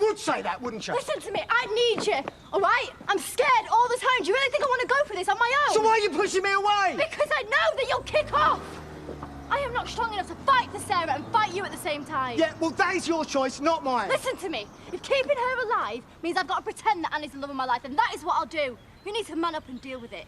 would say that, wouldn't you? Listen to me, I need you, all right? I'm scared all the time. Do you really think I want to go for this on my own? So why are you pushing me away? Because I know that you'll kick off. I am not strong enough to fight for Sarah and fight you at the same time. Yeah, well, that is your choice, not mine. Listen to me. If keeping her alive means I've got to pretend that Annie's the love of my life, then that is what I'll do. You need to man up and deal with it.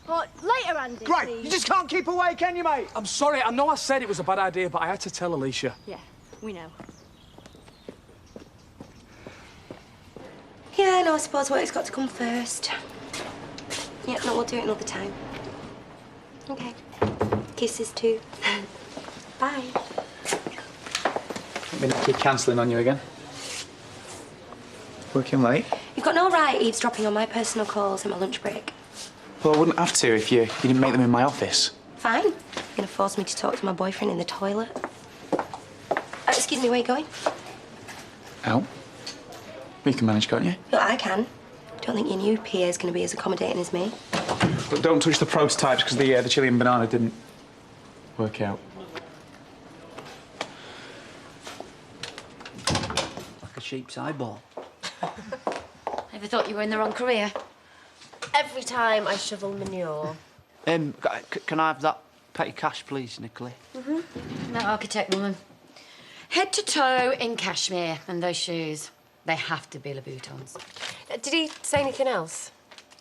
But later, Andy, Great. please. You just can't keep away, can you, mate? I'm sorry, I know I said it was a bad idea, but I had to tell Alicia. Yeah, we know. Yeah, no, I suppose work's got to come first. Yeah, no, we'll do it another time. Okay. Kisses too. Bye. Been a kid cancelling on you again. Working late? You've got no right eavesdropping on my personal calls in my lunch break. Well, I wouldn't have to if you didn't make them in my office. Fine. You're gonna force me to talk to my boyfriend in the toilet. Excuse me, where are you going? Out. We can manage, can't you? Look, I can. Don't think your new PA's gonna be as accommodating as me. But don't touch the prototypes because the chili and banana didn't work out. Like a sheep's eyeball. Ever thought you were in the wrong career? Every time I shovel manure. Can I have that petty cash, please, Nicola? That architect woman. Head to toe in cashmere, and those shoes, they have to be Louboutins. Did he say anything else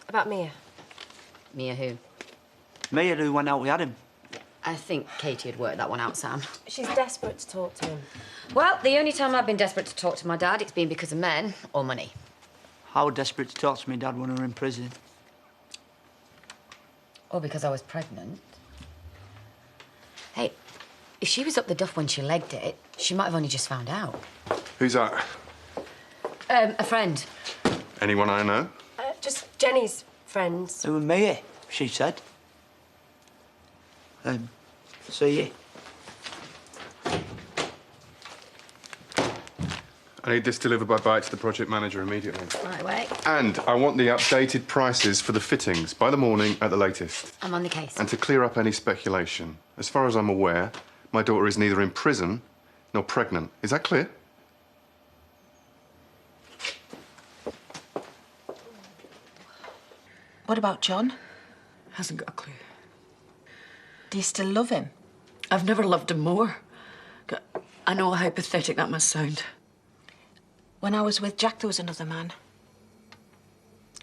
about Mia? Mia who? Mia, who went out with Adam. I think Katie had worked that one out, Sam. She's desperate to talk to him. Well, the only time I've been desperate to talk to my dad, it's been because of men or money. How desperate to talk to me dad when we were in prison. Or because I was pregnant. Hey, if she was up the duff when she legged it, she might have only just found out. Who's that? A friend. Anyone I know? Just Jenny's friends. Who and Mia, she said. See you. I need this delivered by Bite to the project manager immediately. Right away. And I want the updated prices for the fittings by the morning at the latest. I'm on the case. And to clear up any speculation, as far as I'm aware, my daughter is neither in prison nor pregnant. Is that clear? What about John? Hasn't got a clue. Do you still love him? I've never loved him more. I know how pathetic that must sound. When I was with Jack, there was another man.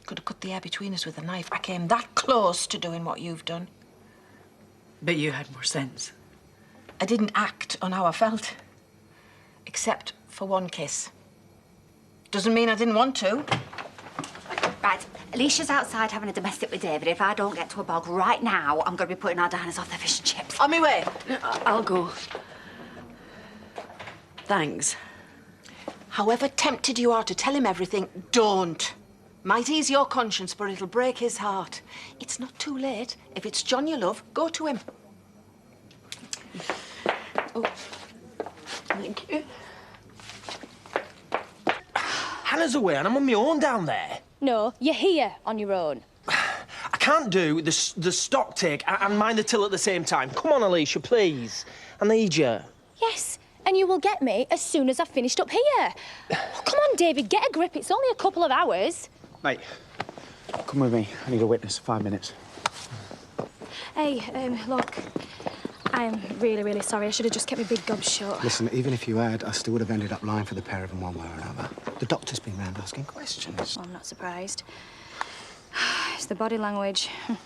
Could have cut the air between us with a knife. I came that close to doing what you've done. But you had more sense. I didn't act on how I felt. Except for one kiss. Doesn't mean I didn't want to. Right, Alicia's outside having a domestic with David. If I don't get to a bog right now, I'm going to be putting our diners off their fish and chips. On my way. I'll go. Thanks. However tempted you are to tell him everything, don't. Might ease your conscience, but it'll break his heart. It's not too late. If it's John you love, go to him. Oh, thank you. Hannah's away and I'm on my own down there. No, you're here on your own. I can't do the stock take and mind the till at the same time. Come on, Alicia, please. I need you. Yes, and you will get me as soon as I've finished up here. Oh, come on, David, get a grip. It's only a couple of hours. Mate, come with me. I need a witness. 5 minutes. Hey, look, I'm really, really sorry. I should have just kept my big gob shut. Listen, even if you had, I still would have ended up lying for the pair of them one way or another. The doctor's been round asking questions. Well, I'm not surprised. It's the body language. I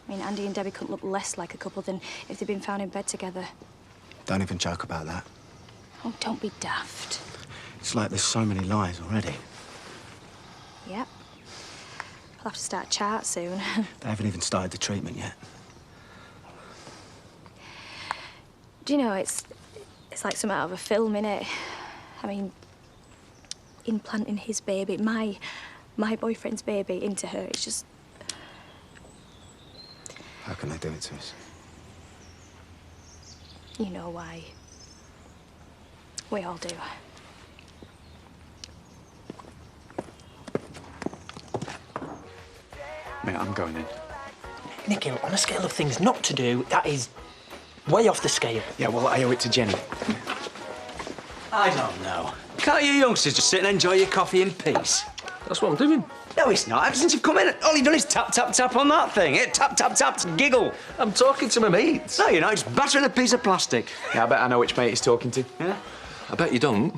mean, Andy and Debbie couldn't look less like a couple than if they'd been found in bed together. Don't even joke about that. Oh, don't be daft. It's like there's so many lies already. Yep. I'll have to start a chart soon. They haven't even started the treatment yet. Do you know, it's like something out of a film, innit? I mean, implanting his baby, my boyfriend's baby, into her, it's just... How can they do it to us? You know why. We all do. Mate, I'm going in. Nicky, on a scale of things not to do, that is way off the scale. Yeah, well, I owe it to Jenny. I don't know. Can't you youngsters just sit and enjoy your coffee in peace? That's what I'm doing. No, it's not. Ever since you've come in, all you've done is tap, tap, tap on that thing. Tap, tap, tap, giggle. I'm talking to my mates. No, you're not. Just battering a piece of plastic. Yeah, I bet I know which mate he's talking to. Yeah? I bet you don't.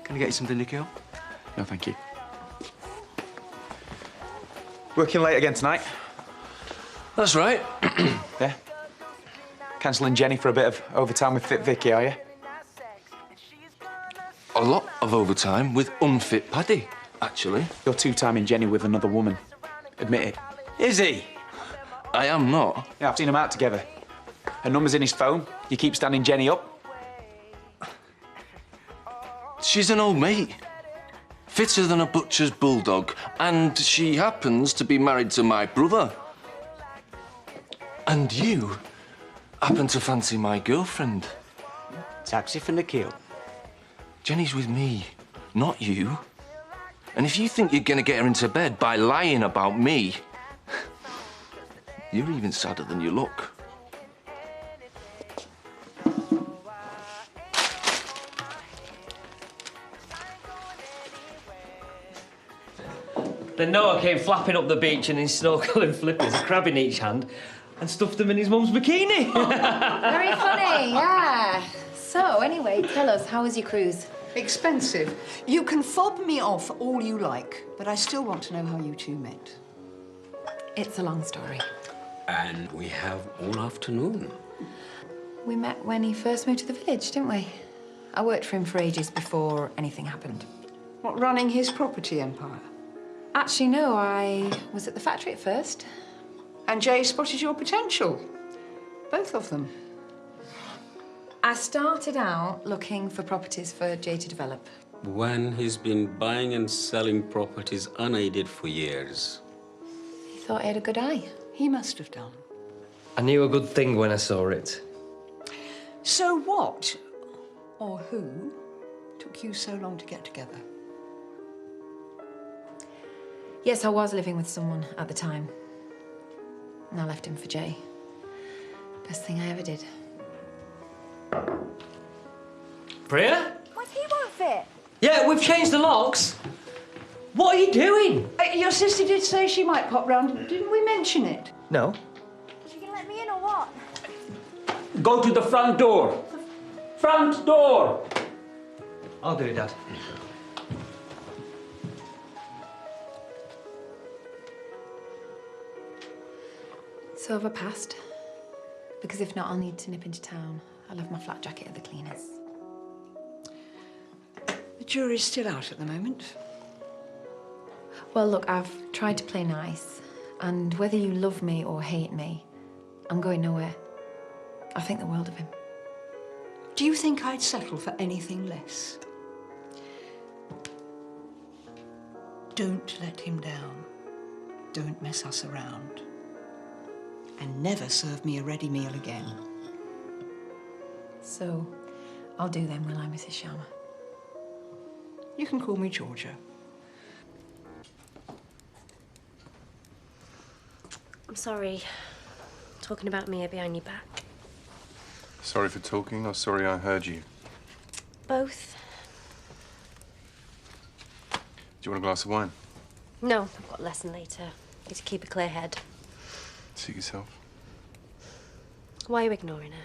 Can I get you something to kill? No, thank you. Working late again tonight? That's right. Yeah. Cancelling Jenny for a bit of overtime with Fit Vicky, are you? A lot of overtime with unfit Paddy, actually. You're two-timing Jenny with another woman. Admit it. Is he? I am not. Yeah, I've seen them out together. Her number's in his phone. You keep standing Jenny up. She's an old mate. Fitter than a butcher's bulldog. And she happens to be married to my brother. And you happen to fancy my girlfriend. Taxi for Nikhil. Jenny's with me, not you. And if you think you're gonna get her into bed by lying about me, you're even sadder than you look. Then Noah came flapping up the beach in his snorkeling flippers, a crab in each hand, and stuffed them in his mum's bikini. Very funny, yeah. So, anyway, tell us, how was your cruise? Expensive. You can fob me off all you like, but I still want to know how you two met. It's a long story. And we have all afternoon. We met when he first moved to the village, didn't we? I worked for him for ages before anything happened. What, running his property empire? Actually, no, I was at the factory at first. And Jay spotted your potential. Both of them. I started out looking for properties for Jay to develop. When he's been buying and selling properties unaided for years. He thought he had a good eye. He must have done. I knew a good thing when I saw it. So what, or who, took you so long to get together? Yes, I was living with someone at the time. And I left him for Jay. Best thing I ever did. Priya? What, he won't fit? Yeah, we've changed the locks. What are you doing? Your sister did say she might pop round. Didn't we mention it? No. Is she gonna let me in or what? Go to the front door. Front door. I'll do it, Dad. So have I passed? Because if not, I'll need to nip into town. I left my flat jacket at the cleaners. The jury's still out at the moment. Well, look, I've tried to play nice. And whether you love me or hate me, I'm going nowhere. I think the world of him. Do you think I'd settle for anything less? Don't let him down. Don't mess us around. And never serve me a ready meal again. So, I'll do then, will I, Mrs. Sharma? You can call me Georgia. I'm sorry. Talking about Mia behind your back. Sorry for talking, or sorry I heard you? Both. Do you want a glass of wine? No, I've got a lesson later. Need to keep a clear head. Suit yourself. Why are you ignoring her?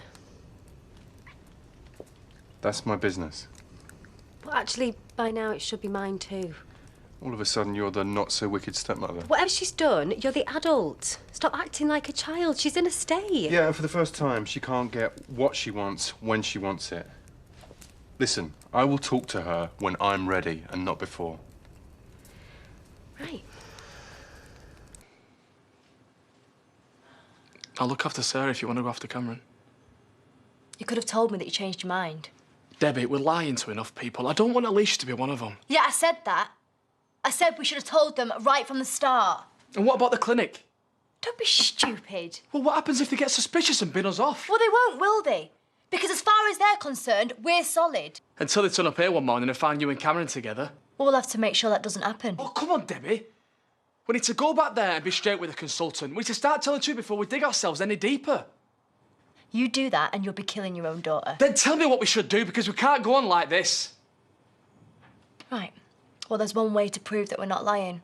That's my business. Well, actually, by now it should be mine too. All of a sudden, you're the not-so-wicked stepmother. Whatever she's done, you're the adult. Stop acting like a child. She's in a state. Yeah, and for the first time, she can't get what she wants when she wants it. Listen, I will talk to her when I'm ready and not before. Right. I'll look after Sarah if you want to go after Cameron. You could have told me that you changed your mind. Debbie, we're lying to enough people. I don't want Alicia to be one of them. Yeah, I said that. I said we should have told them right from the start. And what about the clinic? Don't be stupid. Well, what happens if they get suspicious and bin us off? Well, they won't, will they? Because as far as they're concerned, we're solid. Until they turn up here one morning and find you and Cameron together. Well, we'll have to make sure that doesn't happen. Oh, come on, Debbie. We need to go back there and be straight with the consultant. We need to start telling the truth before we dig ourselves any deeper. You do that and you'll be killing your own daughter. Then tell me what we should do, because we can't go on like this. Right. Well, there's one way to prove that we're not lying.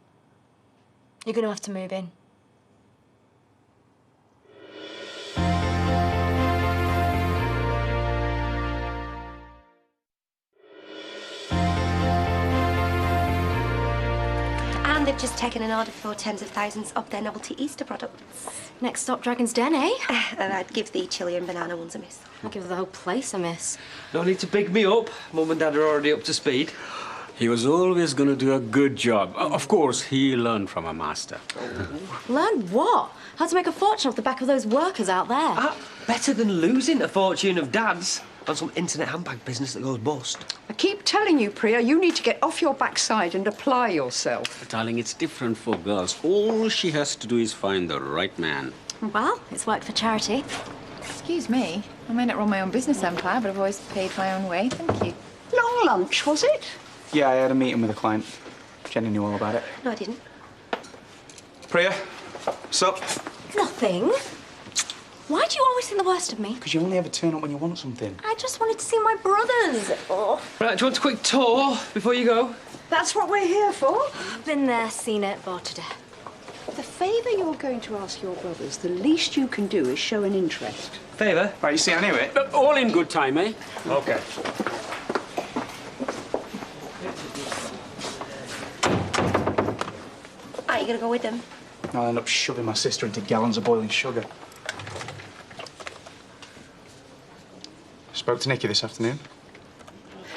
You're going to have to move in. And they've just taken an order for tens of thousands of their novelty Easter products. Next stop, Dragon's Den, eh? And I'd give the chili and banana ones a miss. I'll give the whole place a miss. No need to big me up. Mum and Dad are already up to speed. He was always going to do a good job. Of course, he learned from a master. Learn what? How to make a fortune off the back of those workers out there. Better than losing a fortune of Dad's on some internet handbag business that goes bust. I keep telling you, Priya, you need to get off your backside and apply yourself. Darling, it's different for girls. All she has to do is find the right man. Well, it's worked for charity. Excuse me. I may not run my own business empire, but I've always paid my own way. Thank you. Long lunch, was it? Yeah, I had a meeting with a client. Jenny knew all about it. No, I didn't. Priya, sup? Nothing. Why do you always think the worst of me? Because you only ever turn up when you want something. I just wanted to see my brothers. Oh. Right, do you want a quick tour before you go? That's what we're here for. Been there, seen it, bored to death. The favour you're going to ask your brothers, the least you can do is show an interest. Favour? Right, you see, I knew it. All in good time, eh? Okay. Are you going to go with them? I'll end up shoving my sister into gallons of boiling sugar. Spoke to Nikki this afternoon.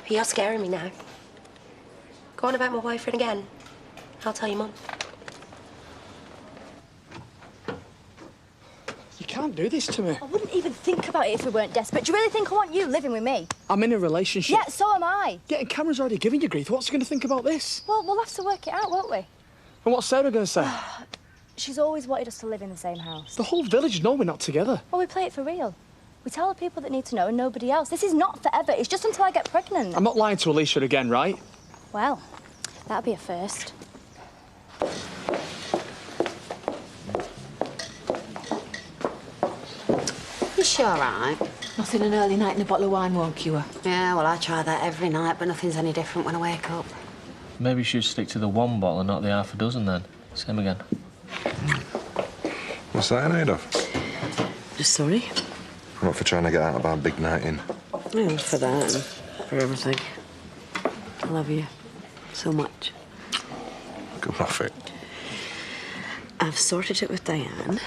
You're scaring me now. Go on about my boyfriend again. I'll tell your mum. You can't do this to me. I wouldn't even think about it if we weren't desperate. Do you really think I want you living with me? I'm in a relationship. Yeah, so am I. Yeah, and Cameron's already giving you grief. What's he going to think about this? Well, we'll have to work it out, won't we? And what's Sarah going to say? She's always wanted us to live in the same house. The whole village know we're not together. Well, we play it for real. We tell the people that need to know and nobody else. This is not forever. It's just until I get pregnant. I'm not lying to Alicia again, right? Well, that'd be a first. You sure, right? Nothing an early night and a bottle of wine won't cure. Yeah, well, I try that every night, but nothing's any different when I wake up. Maybe you should stick to the one bottle and not the half a dozen then. Same again. What's that made of? Just sorry. Not for trying to get out of our big night in. Yeah, for that and for everything. I love you so much. Come off it. I've sorted it with Diane,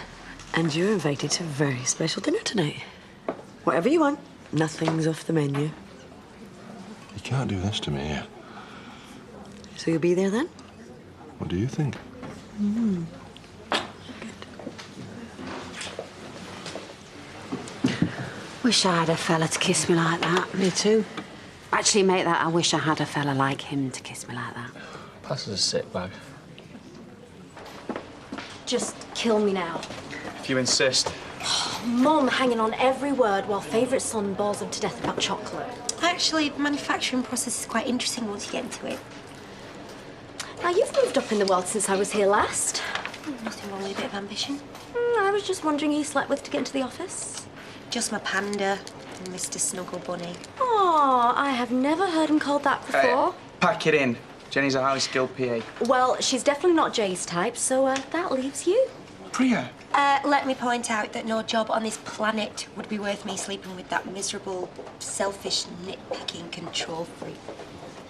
and you're invited to a very special dinner tonight. Whatever you want, nothing's off the menu. You can't do this to me here. So you'll be there then? What do you think? Mm. Wish I had a fella to kiss me like that. Me too. Actually, mate, I wish I had a fella like him to kiss me like that. Pass us a sick bag. Just kill me now. If you insist. Mum hanging on every word while favourite son bores him to death about chocolate. Actually, the manufacturing process is quite interesting once you get into it. Now, you've moved up in the world since I was here last. Nothing wrong with a bit of ambition. I was just wondering who you slept with to get into the office. Just my panda, Mr. Snuggle Bunny. Oh, I have never heard him called that before. Pack it in. Jenny's a highly skilled PA. Well, she's definitely not Jay's type, so that leaves you. Priya. Let me point out that no job on this planet would be worth me sleeping with that miserable, selfish, nitpicking control freak.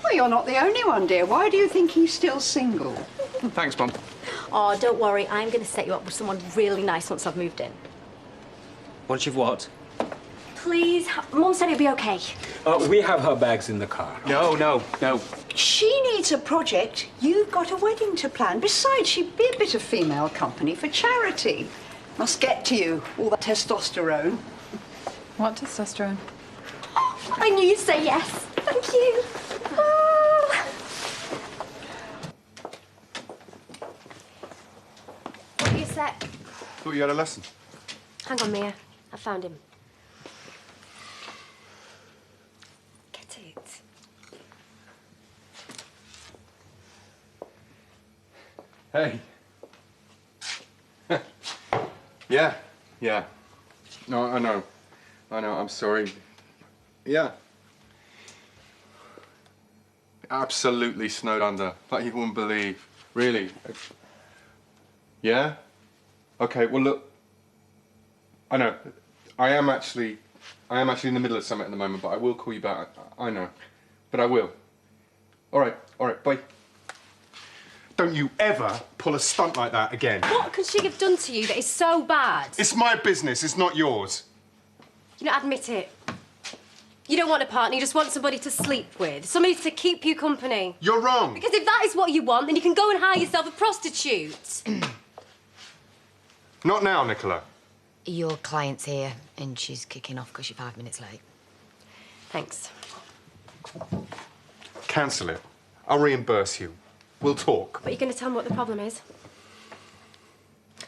Well, you're not the only one, dear. Why do you think he's still single? Thanks, Mum. Oh, don't worry. I'm going to set you up with someone really nice once I've moved in. Once you've what? Please. Mum said it'd be okay. We have her bags in the car. No. She needs a project. You've got a wedding to plan. Besides, she'd be a bit of female company for charity. Must get to you, all that testosterone. What testosterone? I knew you'd say yes. Thank you. Oh. What are you set? Thought you had a lesson. Hang on, Mia. I found him. Get it. Hey. Yeah. No, I know. I'm sorry. Yeah. absolutely snowed under, like you wouldn't believe. Really. Yeah? Okay, well, look. I know. I am actually in the middle of something at the moment, but I will call you back. I know. But I will. All right, bye. Don't you ever pull a stunt like that again. What could she have done to you that is so bad? It's my business, it's not yours. You know, admit it. You don't want a partner, you just want somebody to sleep with. Somebody to keep you company. You're wrong. Because if that is what you want, then you can go and hire yourself a prostitute. Not now, Nicola. Your client's here, and she's kicking off because you're 5 minutes late. Thanks. Cancel it. I'll reimburse you. We'll talk. But you're going to tell me what the problem is?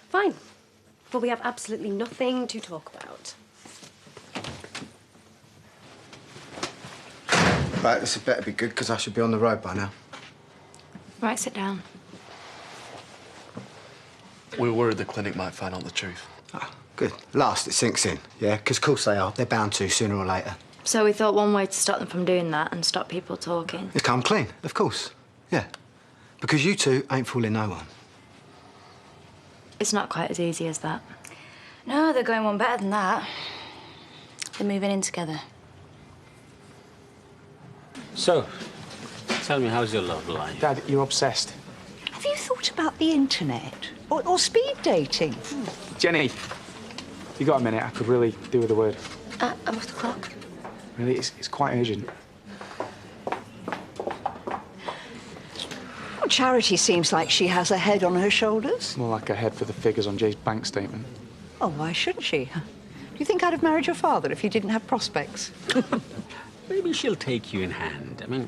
Fine. Well, we have absolutely nothing to talk about. Right, this had better be good, because I should be on the road by now. Right, sit down. We were worried the clinic might find out the truth. Ah, good. Last, it sinks in, yeah? Because, of course they are. They're bound to, sooner or later. So we thought one way to stop them from doing that and stop people talking. It's come clean, of course. Yeah. Because you two ain't fooling no one. It's not quite as easy as that. No, they're going one better than that. They're moving in together. So, tell me, how's your love life? Dad, you're obsessed. Have you thought about the internet? Or speed dating? Jenny, you got a minute? I could really do with a word. I'm off the clock. Really, it's quite urgent. Well, Charity seems like she has a head on her shoulders. More like a head for the figures on Jay's bank statement. Oh, why shouldn't she? Do you think I'd have married your father if he didn't have prospects? Maybe she'll take you in hand. I mean,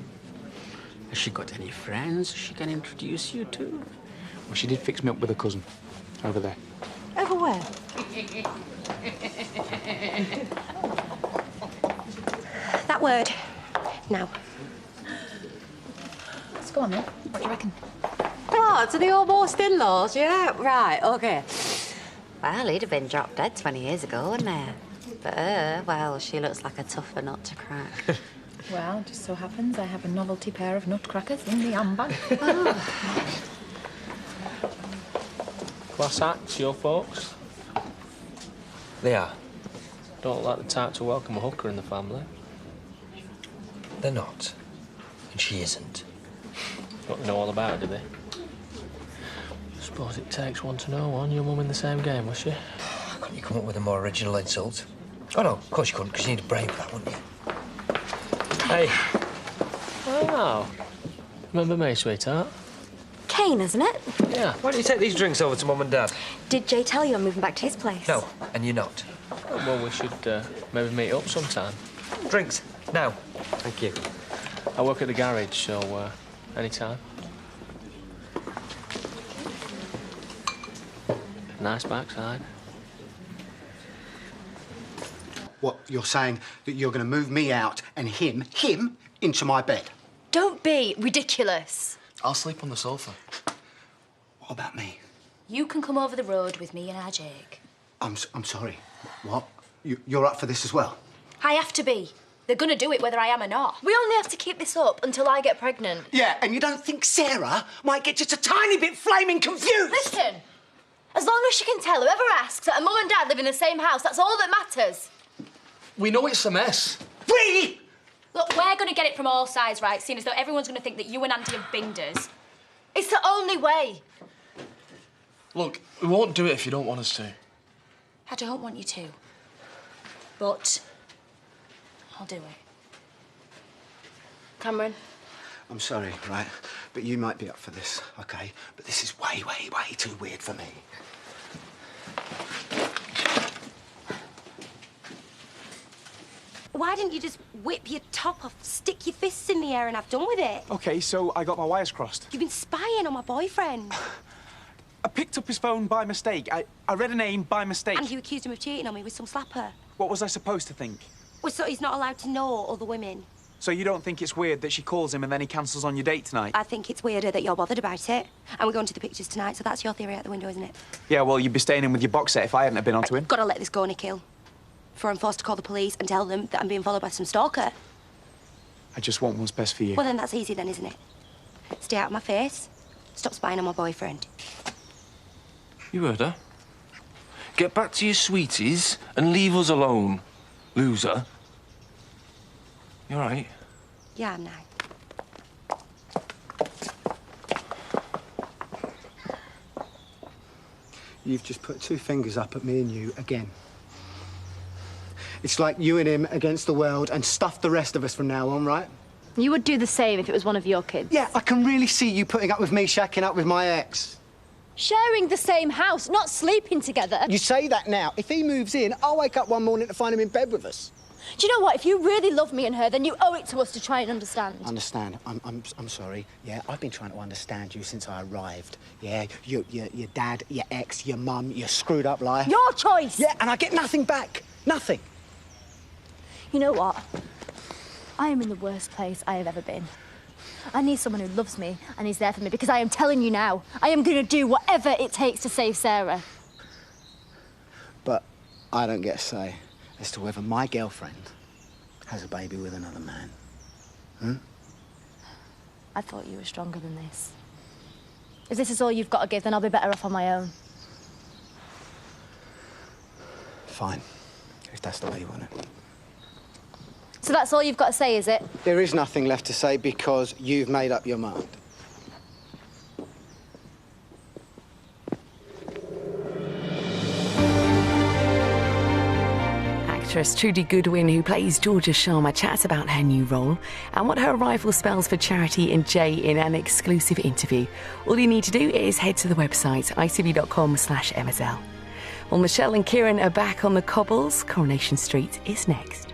has she got any friends she can introduce you to? Well, she did fix me up with a cousin over there. Over where? That word. Now. Let's go on then. What do you reckon? Oh, to the almost in-laws, yeah? Right, OK. Well, he'd have been dropped dead 20 years ago, wouldn't he? But her, well, she looks like a tougher nut to crack. Well, just so happens I have a novelty pair of nutcrackers in the handbag. Class acts, your folks? They are. Don't look like the type to welcome a hooker in the family. They're not. And she isn't. Don't know all about it, do they? I suppose it takes one to know one. Your mum in the same game, was she? Couldn't you come up with a more original insult? Oh, no, of course you couldn't, because you need a brain for that, wouldn't you? Hey. Oh. Remember me, sweetheart? Kane, isn't it? Yeah. Why don't you take these drinks over to Mum and Dad? Did Jay tell you I'm moving back to his place? No, and you're not. Oh, well, we should maybe meet up sometime. Drinks, now. Thank you. I work at the garage, so anytime. Nice backside. What, you're saying that you're going to move me out and him, into my bed? Don't be ridiculous. I'll sleep on the sofa. What about me? You can come over the road with me and our Jake. I'm sorry. What? You're up for this as well? I have to be. They're gonna do it whether I am or not. We only have to keep this up until I get pregnant. Yeah, and you don't think Sarah might get just a tiny bit flaming confused? Listen, as long as she can tell whoever asks that her mum and dad live in the same house, that's all that matters. We know it's a mess. We? Look, we're gonna get it from all sides, right? Seeing as though everyone's gonna think that you and Auntie have binged us. It's the only way. Look, we won't do it if you don't want us to. I don't want you to. But I'll do it. Cameron? I'm sorry, right? But you might be up for this, OK? But this is way, way, way too weird for me. Why didn't you just whip your top off, stick your fists in the air and have done with it? OK, so I got my wires crossed. You've been spying on my boyfriend. I picked up his phone by mistake. I read a name by mistake. And you accused him of cheating on me with some slapper. What was I supposed to think? Well, so he's not allowed to know other women. So you don't think it's weird that she calls him and then he cancels on your date tonight? I think it's weirder that you're bothered about it. And we're going to the pictures tonight, so that's your theory out the window, isn't it? Yeah, well, you'd be staying in with your box set if I hadn't have been onto him. Gotta let this go, Nikhil. Before I'm forced to call the police and tell them that I'm being followed by some stalker. I just want what's best for you. Well, then that's easy then, isn't it? Stay out of my face. Stop spying on my boyfriend. You heard her. Get back to your sweeties and leave us alone, loser. You all right? Yeah, I'm now. You've just put two fingers up at me and you again. It's like you and him against the world and stuff the rest of us from now on, right? You would do the same if it was one of your kids. Yeah, I can really see you putting up with me shacking up with my ex. Sharing the same house, not sleeping together. You say that now. If he moves in, I'll wake up one morning to find him in bed with us. Do you know what? If you really love me and her, then you owe it to us to try and understand. Understand? I'm sorry. Yeah, I've been trying to understand you since I arrived. Yeah, your dad, your ex, your mum, your screwed up life. Your choice. Yeah, and I get nothing back. Nothing. You know what? I am in the worst place I have ever been. I need someone who loves me and is there for me, because I am telling you now, I am going to do whatever it takes to save Sarah. But I don't get a say as to whether my girlfriend has a baby with another man. Hmm? I thought you were stronger than this. If this is all you've got to give, then I'll be better off on my own. Fine, if that's the way you want it. So that's all you've got to say, is it? There is nothing left to say because you've made up your mind. Actress Trudy Goodwin, who plays Georgia Sharma, chats about her new role and what her arrival spells for Charity and Jay in an exclusive interview. All you need to do is head to the website itv.com/Emmazell. Well, Michelle and Kieran are back on the cobbles. Coronation Street is next.